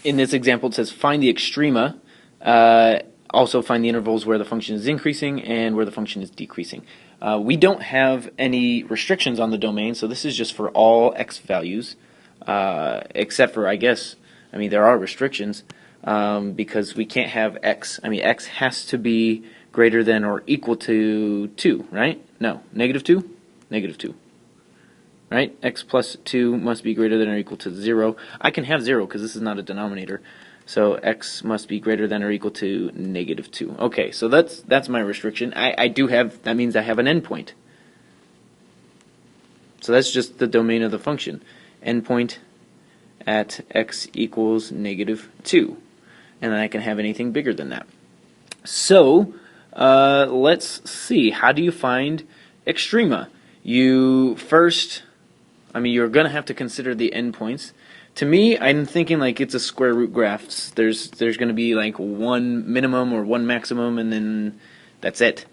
in this example it says find the extrema, also find the intervals where the function is increasing and where the function is decreasing. We don't have any restrictions on the domain, so this is just for all x values, except for, there are restrictions, because we can't have x. X has to be greater than or equal to 2, right? No, negative 2? Negative 2. Right? X plus 2 must be greater than or equal to 0. I can have 0 because this is not a denominator. So x must be greater than or equal to negative 2. Okay, so that's my restriction. That means I have an endpoint. So that's just the domain of the function. Endpoint at x equals negative 2. And then I can have anything bigger than that. So let's see. How do you find extrema? You're going to have to consider the endpoints. To me, I'm thinking like it's a square root graph. There's going to be like one minimum or one maximum, and then that's it.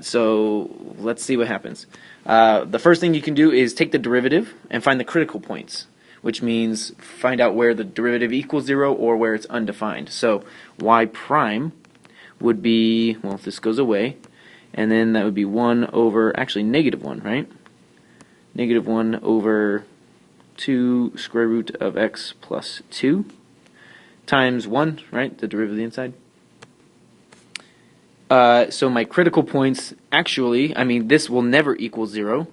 So let's see what happens. The first thing you can do is take the derivative and find the critical points, which means find out where the derivative equals 0 or where it's undefined. So y prime would be, well, if this goes away, and then that would be 1 over, actually negative 1, right? Negative 1 over 2 square root of x plus 2 times 1, right? The derivative of the inside. So my critical points, actually, this will never equal 0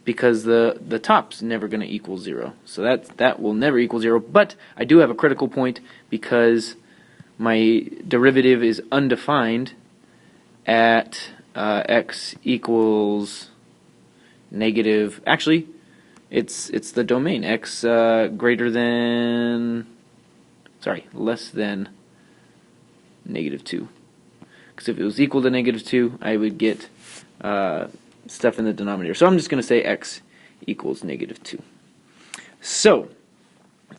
because the top's never going to equal 0. So that will never equal 0, but I do have a critical point because my derivative is undefined at x equals negative, actually it's the domain x less than negative 2, because if it was equal to negative 2 I would get stuff in the denominator. So I'm just going to say x equals negative 2. So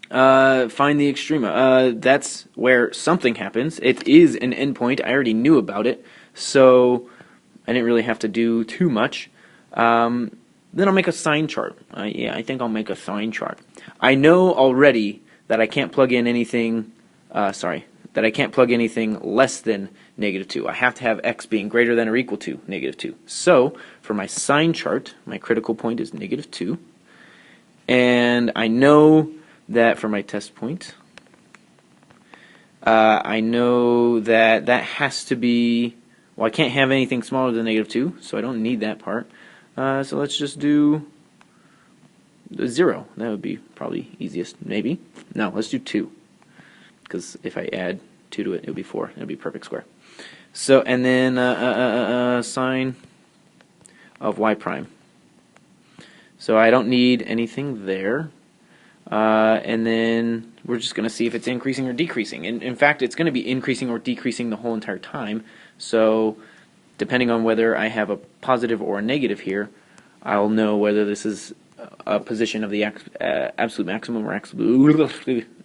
find the extrema. That's where something happens. It is an endpoint. I already knew about it, so I didn't really have to do too much. Then I'll make a sign chart. I think I'll make a sign chart. I know already that I can't plug in anything, that I can't plug anything less than negative 2. I have to have x being greater than or equal to negative 2. So for my sign chart, my critical point is negative 2. And I know that for my test point, I know that that has to be, well, I can't have anything smaller than negative 2, so I don't need that part. So let's just do 0. That would be probably easiest, maybe. No, let's do 2, because if I add 2 to it, it would be 4. It would be perfect square. So, and then sine of y prime. So I don't need anything there. And then we're just going to see if it's increasing or decreasing. And in fact, it's going to be increasing or decreasing the whole entire time. So depending on whether I have a positive or a negative here, I'll know whether this is a position of the absolute maximum or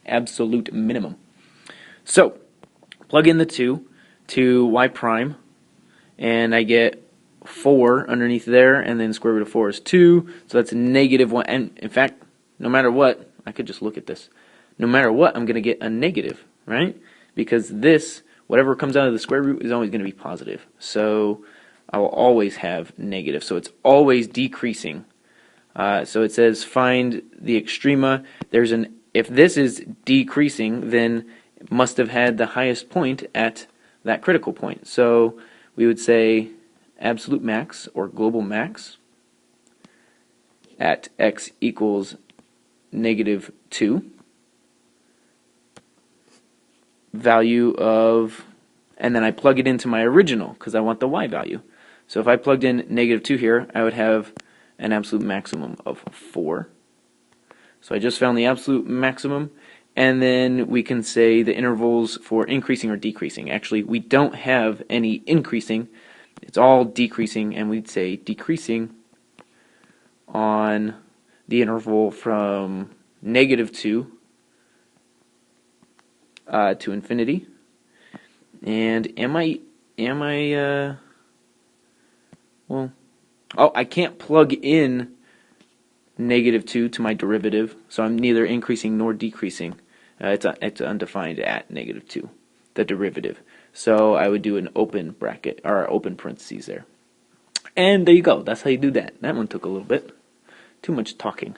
absolute minimum. So plug in the 2 to y prime, and I get 4 underneath there, and then square root of 4 is 2, so that's negative 1. And in fact, no matter what, I could just look at this. No matter what, I'm going to get a negative, right? Because this, whatever comes out of the square root, is always going to be positive. So I will always have negative. So it's always decreasing. So it says find the extrema. If this is decreasing, then it must have had the highest point at that critical point. So we would say absolute max or global max at x equals negative 2, value of, and then I plug it into my original because I want the y value. So if I plugged in negative 2 here, I would have an absolute maximum of 4. So I just found the absolute maximum, and then we can say the intervals for increasing or decreasing. Actually, we don't have any increasing. It's all decreasing, and we'd say decreasing on the interval from negative 2 to infinity. And I can't plug in -2 to my derivative, so I'm neither increasing nor decreasing. It's undefined at -2, the derivative. So I would do an open bracket, or open parentheses there. And there you go. That's how you do that. That one took a little bit. Too much talking.